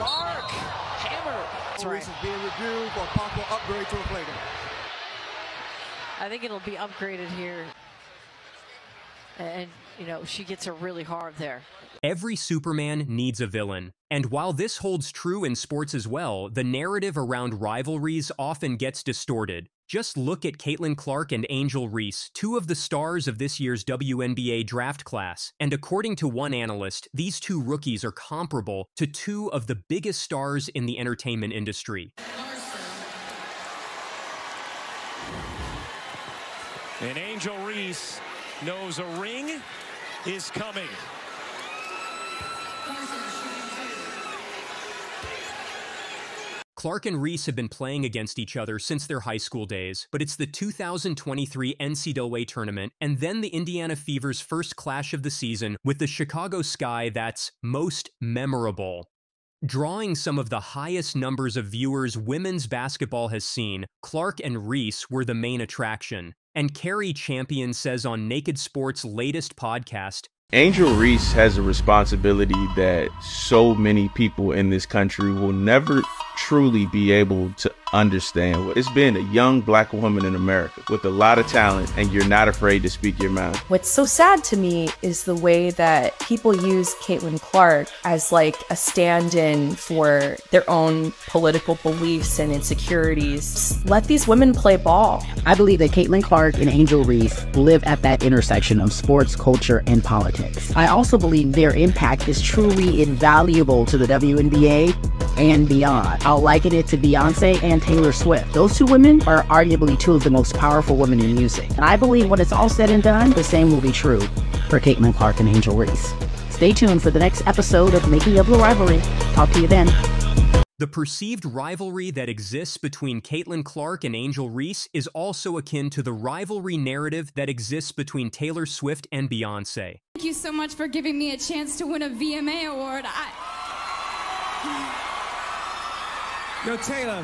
Clark, hammer. That's right. Reese is being reviewed for a possible upgrade to a flagrant. I think it'll be upgraded here. And, you know, she gets her really hard there. Every Superman needs a villain. And while this holds true in sports as well, the narrative around rivalries often gets distorted. Just look at Caitlin Clark and Angel Reese, two of the stars of this year's WNBA draft class. And according to one analyst, these two rookies are comparable to two of the biggest stars in the entertainment industry. And Angel Reese knows a ring is coming. Clark and Reese have been playing against each other since their high school days, but it's the 2023 NCAA tournament and then the Indiana Fever's first clash of the season with the Chicago Sky that's most memorable. Drawing some of the highest numbers of viewers women's basketball has seen, Clark and Reese were the main attraction. And Cari Champion says on Naked Sports' latest podcast, Angel Reese has a responsibility that so many people in this country will never truly be able to understand. It's being a young black woman in America with a lot of talent, and you're not afraid to speak your mind. What's so sad to me is the way that people use Caitlin Clark as like a stand-in for their own political beliefs and insecurities. Let these women play ball. I believe that Caitlin Clark and Angel Reese live at that intersection of sports, culture, and politics. I also believe their impact is truly invaluable to the WNBA and beyond. I'll liken it to Beyoncé and Taylor Swift. Those two women are arguably two of the most powerful women in music. And I believe when it's all said and done, the same will be true for Caitlin Clark and Angel Reese. Stay tuned for the next episode of Making of the Rivalry. Talk to you then. The perceived rivalry that exists between Caitlin Clark and Angel Reese is also akin to the rivalry narrative that exists between Taylor Swift and Beyoncé. Thank you so much for giving me a chance to win a VMA award. Yo, Taylor.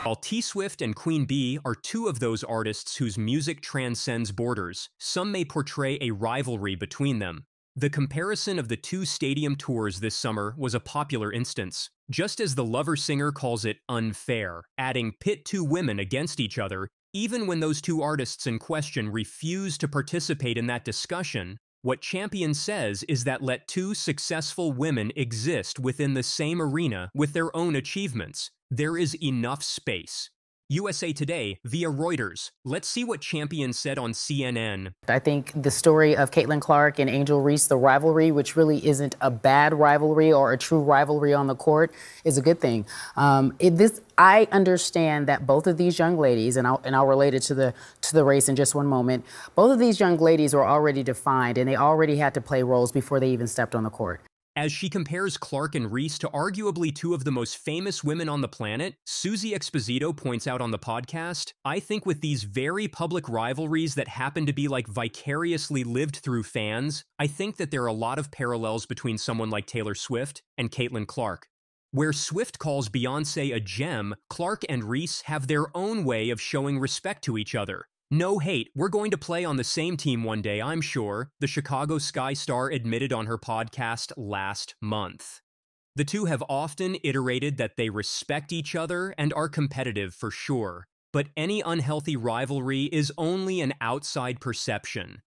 While T-Swift and Queen Bee are two of those artists whose music transcends borders, some may portray a rivalry between them. The comparison of the two stadium tours this summer was a popular instance. Just as the Lover singer calls it unfair, adding pit two women against each other, even when those two artists in question refuse to participate in that discussion, what Champion says is that let two successful women exist within the same arena with their own achievements. There is enough space. USA Today via Reuters. Let's see what Champion said on CNN. I think the story of Caitlin Clark and Angel Reese, the rivalry, which really isn't a bad rivalry or a true rivalry on the court, is a good thing. I understand that both of these young ladies, and I'll relate it to the race in just one moment. Both of these young ladies were already defined, and they already had to play roles before they even stepped on the court. As she compares Clark and Reese to arguably two of the most famous women on the planet, Susie Exposito points out on the podcast, I think with these very public rivalries that happen to be like vicariously lived through fans, I think that there are a lot of parallels between someone like Taylor Swift and Caitlin Clark. Where Swift calls Beyoncé a gem, Clark and Reese have their own way of showing respect to each other. No hate, we're going to play on the same team one day, I'm sure, the Chicago Sky star admitted on her podcast last month. The two have often iterated that they respect each other and are competitive for sure, but any unhealthy rivalry is only an outside perception.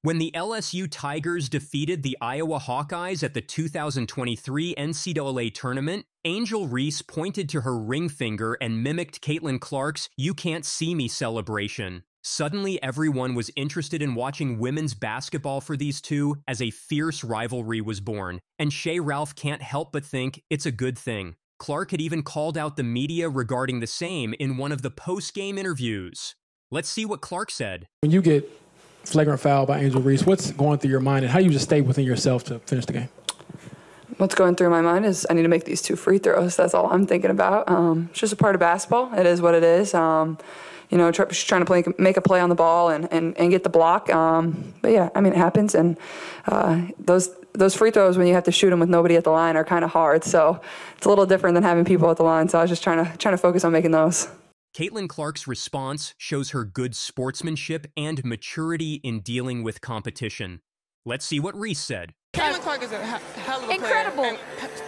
When the LSU Tigers defeated the Iowa Hawkeyes at the 2023 NCAA tournament, Angel Reese pointed to her ring finger and mimicked Caitlin Clark's "You Can't See Me" celebration. Suddenly, everyone was interested in watching women's basketball for these two as a fierce rivalry was born, and Shea Ralph can't help but think it's a good thing. Clark had even called out the media regarding the same in one of the post-game interviews. Let's see what Clark said. When you get flagrant foul by Angel Reese, what's going through your mind, and how do you just stay within yourself to finish the game? What's going through my mind is I need to make these 2 free throws. That's all I'm thinking about. It's just a part of basketball. It is what it is. Just trying to make a play on the ball and get the block. But yeah, I mean, it happens. And those free throws, when you have to shoot them with nobody at the line, are kind of hard. So it's a little different than having people at the line. So I was just trying to focus on making those. Caitlin Clark's response shows her good sportsmanship and maturity in dealing with competition. Let's see what Reese said. Caitlin Clark is a hell of a incredible player.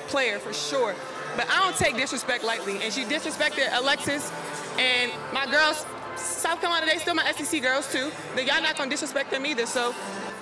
player for sure. But I don't take disrespect lightly. And she disrespected Alexis and my girls. South Carolina, they still my SEC girls too. But y'all not gonna disrespect them either. So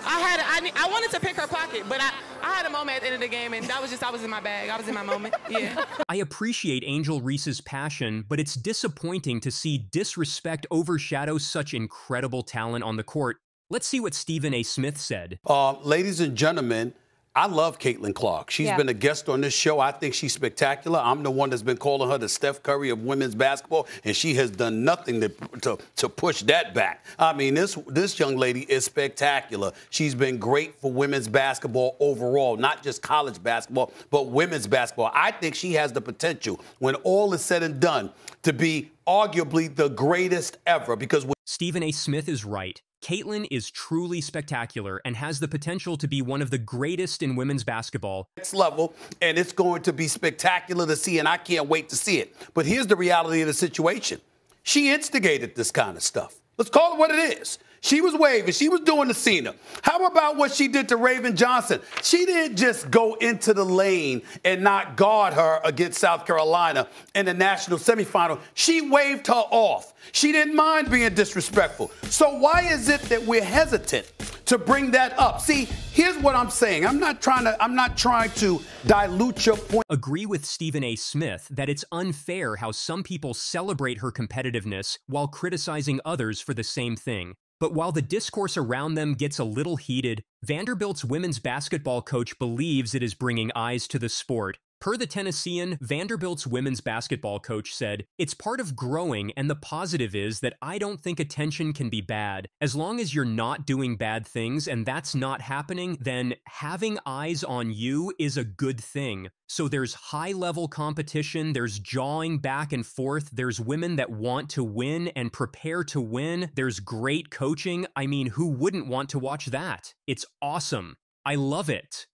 I wanted to pick her pocket, but I had a moment at the end of the game, and I was in my bag. I was in my moment. Yeah. I appreciate Angel Reese's passion, but it's disappointing to see disrespect overshadow such incredible talent on the court. Let's see what Stephen A. Smith said. Ladies and gentlemen, I love Caitlin Clark. She's been a guest on this show. I think she's spectacular. I'm the one that's been calling her the Steph Curry of women's basketball, and she has done nothing to push that back. I mean, this young lady is spectacular. She's been great for women's basketball overall, not just college basketball, but women's basketball. I think she has the potential, when all is said and done, to be arguably the greatest ever. Because Stephen A. Smith is right. Caitlin is truly spectacular and has the potential to be one of the greatest in women's basketball. Next level, and it's going to be spectacular to see, and I can't wait to see it. But here's the reality of the situation. She instigated this kind of stuff. Let's call it what it is. She was waving. She was doing the Cena. How about what she did to Raven Johnson? She didn't just go into the lane and not guard her against South Carolina in the national semifinal. She waved her off. She didn't mind being disrespectful. So why is it that we're hesitant to bring that up? See, here's what I'm saying. I'm not trying to dilute your point. Agree with Stephen A. Smith that it's unfair how some people celebrate her competitiveness while criticizing others for the same thing. But while the discourse around them gets a little heated, Vanderbilt's women's basketball coach believes it is bringing eyes to the sport. Per the Tennessean, Vanderbilt's women's basketball coach said, "It's part of growing, and the positive is that I don't think attention can be bad. As long as you're not doing bad things and that's not happening, then having eyes on you is a good thing. So there's high-level competition, there's jawing back and forth, there's women that want to win and prepare to win, there's great coaching. I mean, who wouldn't want to watch that? It's awesome. I love it."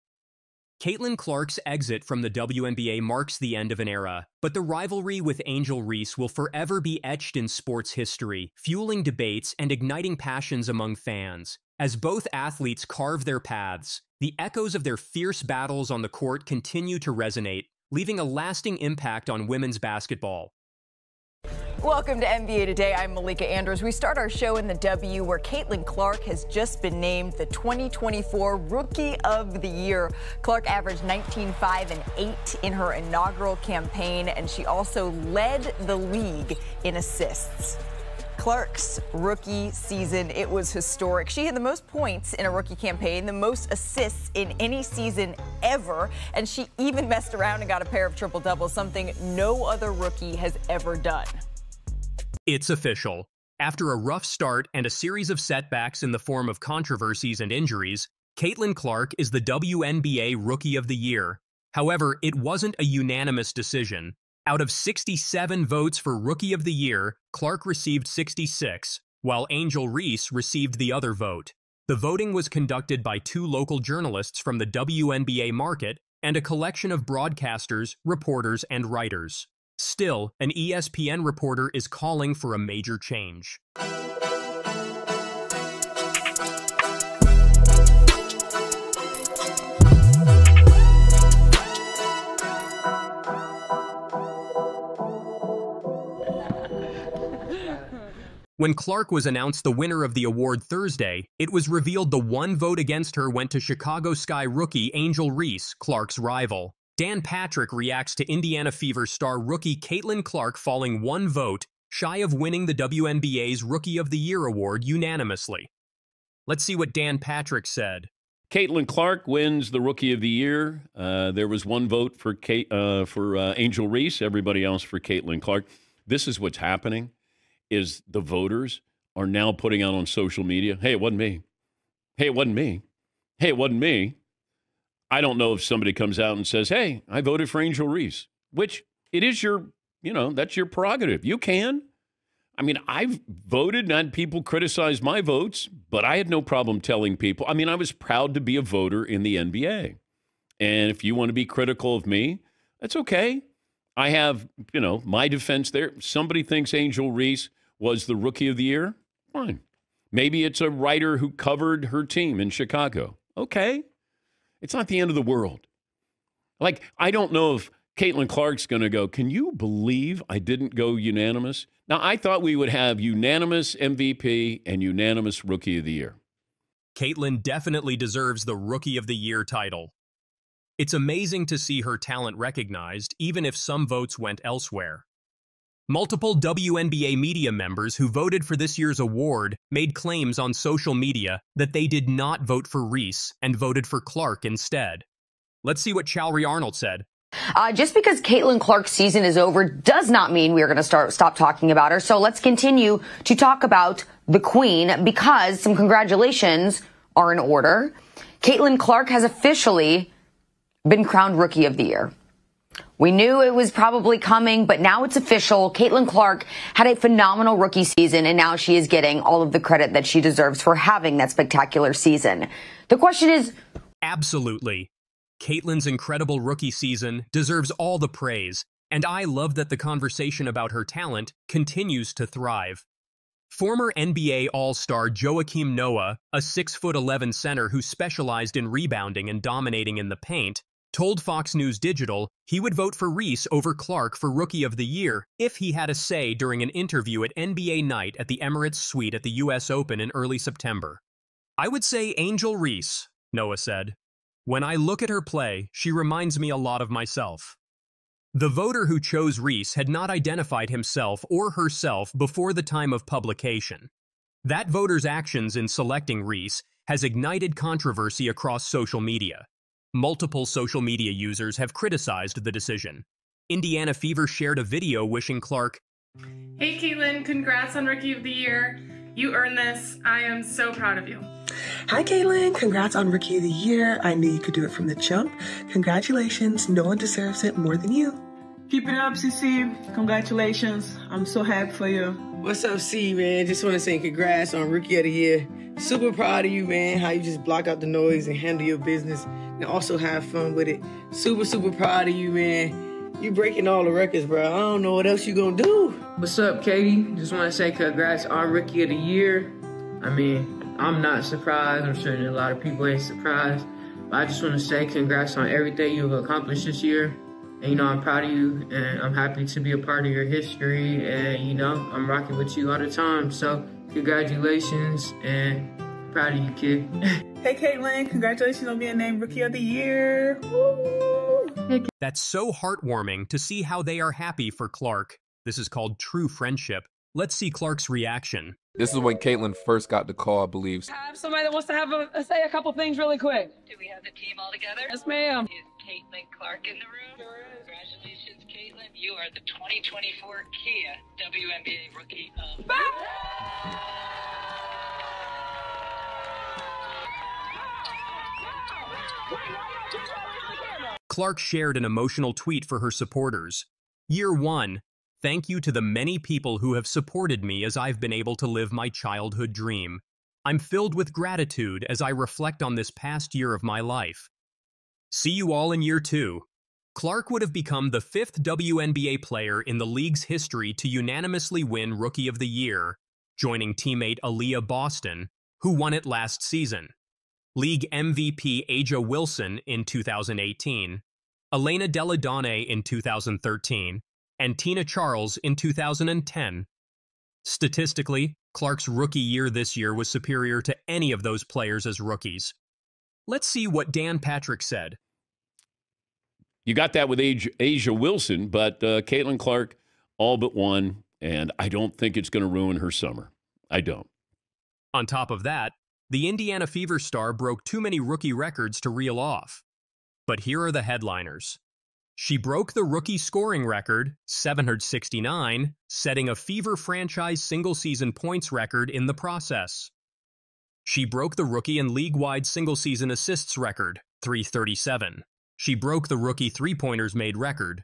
Caitlin Clark's exit from the WNBA marks the end of an era, but the rivalry with Angel Reese will forever be etched in sports history, fueling debates and igniting passions among fans. As both athletes carve their paths, the echoes of their fierce battles on the court continue to resonate, leaving a lasting impact on women's basketball. Welcome to NBA Today. I'm Malika Andrews. We start our show in the W, where Caitlin Clark has just been named the 2024 Rookie of the Year. Clark averaged 19, 5, and 8 in her inaugural campaign, and she also led the league in assists. Clark's rookie season, it was historic. She had the most points in a rookie campaign, the most assists in any season ever, and she even messed around and got a pair of triple-doubles, something no other rookie has ever done. It's official. After a rough start and a series of setbacks in the form of controversies and injuries, Caitlin Clark is the WNBA Rookie of the Year. However, it wasn't a unanimous decision. Out of 67 votes for Rookie of the Year, Clark received 66, while Angel Reese received the other vote. The voting was conducted by 2 local journalists from the WNBA market and a collection of broadcasters, reporters, and writers. Still, an ESPN reporter is calling for a major change. When Clark was announced the winner of the award Thursday, it was revealed the one vote against her went to Chicago Sky rookie Angel Reese, Clark's rival. Dan Patrick reacts to Indiana Fever star rookie Caitlin Clark falling one vote shy of winning the WNBA's Rookie of the Year award unanimously. Let's see what Dan Patrick said. Caitlin Clark wins the Rookie of the Year. There was one vote for Angel Reese, everybody else for Caitlin Clark. This is what's happening, is the voters are now putting out on social media, hey, it wasn't me. Hey, it wasn't me. Hey, it wasn't me. I don't know if somebody comes out and says, hey, I voted for Angel Reese, which it is your, that's your prerogative. You can. I mean, I've voted and had people criticize my votes, but I had no problem telling people. I mean, I was proud to be a voter in the NBA. And if you want to be critical of me, that's okay. I have, my defense there. Somebody thinks Angel Reese was the Rookie of the Year. Fine. Maybe it's a writer who covered her team in Chicago. Okay. It's not the end of the world. Like, I don't know if Caitlin Clark's going to go, can you believe I didn't go unanimous? Now, I thought we would have unanimous MVP and unanimous Rookie of the Year. Caitlin definitely deserves the Rookie of the Year title. It's amazing to see her talent recognized, even if some votes went elsewhere. Multiple WNBA media members who voted for this year's award made claims on social media that they did not vote for Reese and voted for Clark instead. Let's see what Cari Arnold said. Just because Caitlin Clark's season is over does not mean we are going to stop talking about her. So let's continue to talk about the Queen, because some congratulations are in order. Caitlin Clark has officially been crowned Rookie of the Year. We knew it was probably coming, but now it's official. Caitlin Clark had a phenomenal rookie season, and now she is getting all of the credit that she deserves for having that spectacular season. The question is... Absolutely. Caitlin's incredible rookie season deserves all the praise, and I love that the conversation about her talent continues to thrive. Former NBA All-Star Joakim Noah, a 6'11" center who specialized in rebounding and dominating in the paint, told Fox News Digital he would vote for Reese over Clark for Rookie of the Year if he had a say during an interview at NBA Night at the Emirates Suite at the US Open in early September. "I would say Angel Reese," Noah said. "When I look at her play, she reminds me a lot of myself." The voter who chose Reese had not identified himself or herself before the time of publication. That voter's actions in selecting Reese has ignited controversy across social media. Multiple social media users have criticized the decision. Indiana Fever shared a video wishing Clark, "Hey Caitlin, congrats on Rookie of the Year. You earned this. I am so proud of you." "Hi Caitlin, congrats on Rookie of the Year. I knew you could do it from the jump. Congratulations, no one deserves it more than you." "Keep it up, CC. Congratulations. I'm so happy for you." What's up, C, man? Just want to say congrats on Rookie of the Year. Super proud of you, man, how you just block out the noise and handle your business and also have fun with it. Super proud of you, man. You breaking all the records, bro. I don't know what else you gonna do. What's up, Katie? Just want to say congrats on Rookie of the Year. I mean, I'm not surprised. I'm sure that a lot of people ain't surprised. But I just want to say congrats on everything you've accomplished this year. And, you know, I'm proud of you, and I'm happy to be a part of your history. And, you know, I'm rocking with you all the time. So, congratulations, and proud of you, kid. Hey, Caitlin, congratulations on being named Rookie of the Year. Woo! That's so heartwarming to see how they are happy for Clark. This is called true friendship. Let's see Clark's reaction. This is when Caitlin first got the call, I believe. Have somebody that wants to say a couple things really quick. Do we have the team all together? Yes, ma'am. Is Caitlin Clark in the room? Sure is. Congratulations, Caitlin. You are the 2024 Kia WNBA Rookie of the Clark shared an emotional tweet for her supporters. "Year 1. Thank you to the many people who have supported me as I've been able to live my childhood dream. I'm filled with gratitude as I reflect on this past year of my life. See you all in Year 2. Clark would have become the 5th WNBA player in the league's history to unanimously win Rookie of the Year, joining teammate Aaliyah Boston, who won it last season. League MVP Aja Wilson in 2018, Elena Delle Donne in 2013, and Tina Charles in 2010. Statistically, Clark's rookie year this year was superior to any of those players as rookies. Let's see what Dan Patrick said. You got that with Aja Wilson, but Caitlin Clark all but won, and I don't think it's going to ruin her summer. I don't. On top of that, the Indiana Fever star broke too many rookie records to reel off. But here are the headliners. She broke the rookie scoring record, 769, setting a Fever franchise single-season points record in the process. She broke the rookie and league-wide single-season assists record, 337. She broke the rookie three-pointers made record,